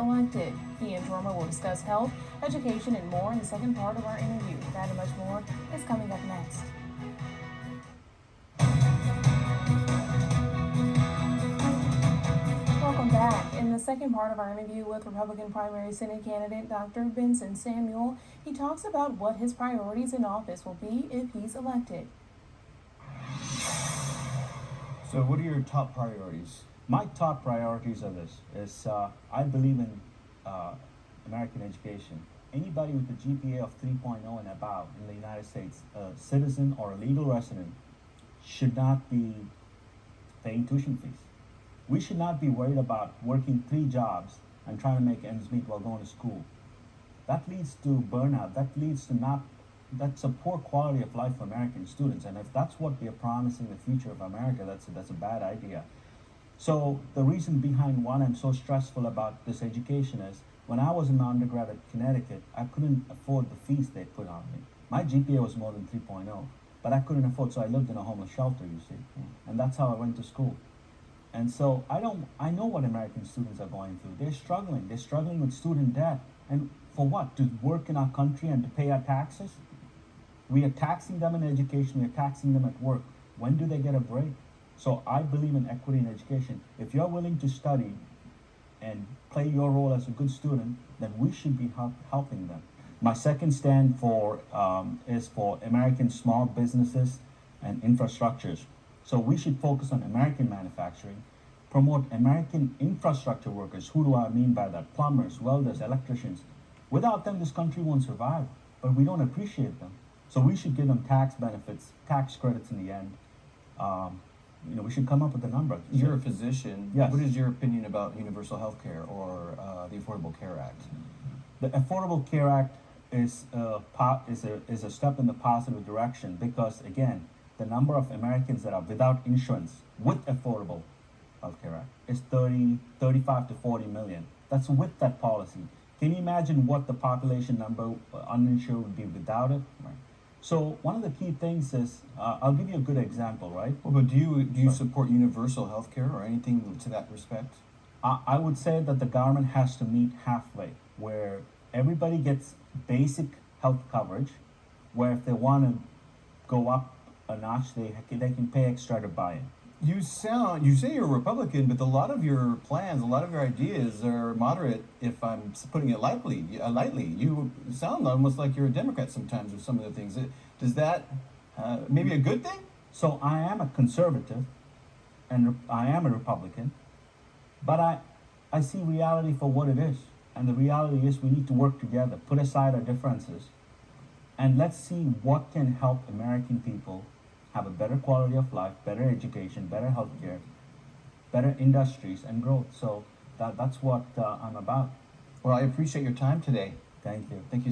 elected. He and Jorma will discuss health, education, and more in the second part of our interview. That and much more is coming up next. Welcome back. In the second part of our interview with Republican primary Senate candidate Dr.Bensson Samuel, he talks about what his priorities in office will be if he's elected. So what are your top priorities? My top priorities are this, I believe in American education. Anybody with a GPA of 3.0 and above in the United States, a citizen or a legal resident, should not be paying tuition fees. We should not be worried about working 3 jobs and trying to make ends meet while going to school. That leads to burnout. That's a poor quality of life for American students. And if that's what we are promising the future of America, that's a bad idea. So the reason behind why I'm so stressful about this education is when I was an undergrad at Connecticut, I couldn't afford the fees they put on me. My GPA was more than 3.0, but I couldn't afford, so I lived in a homeless shelter, you see. And that's how I went to school. And so I know what American students are going through. They're struggling. They're struggling with student debt. And for what? To work in our country and to pay our taxes? We are taxing them in education. We are taxing them at work. When do they get a break? So I believe in equity in education. If you're willing to study and play your role as a good student, then we should be helping them. My second stand is for American small businesses and infrastructures. So we should focus on American manufacturing, promote American infrastructure workers. Who do I mean by that? Plumbers, welders, electricians. Without them, this country won't survive, but we don't appreciate them. So we should give them tax benefits, tax credits in the end. We should come up with a number. You're a physician. Yes. What is your opinion about universal health care or the Affordable Care Act? The Affordable Care Act is a step in the positive direction because, again, the number of Americans that are without insurance with Affordable Health Care Act is 35 to 40 million. That's with that policy. Can you imagine what the population number uninsured would be without it? Right. So one of the key things is, I'll give you a good example, right? Well, but do you support universal health care or anything to that respect? I would say that the government has to meet halfway, where everybody gets basic health coverage, where if they want to go up a notch, they can pay extra to buy it. You say you're a Republican, but a lot of your plans, a lot of your ideas are moderate, if I'm putting it lightly. You sound almost like you're a Democrat sometimes with some of the things. Does that maybe a good thing? So I am a conservative, and I am a Republican, but I see reality for what it is. And the reality is we need to work together, put aside our differences, and let's see what can help American people have a better quality of life, better education, better healthcare, better industries, and growth. So that's what I'm about. Well, I appreciate your time today. Thank you. Thank you so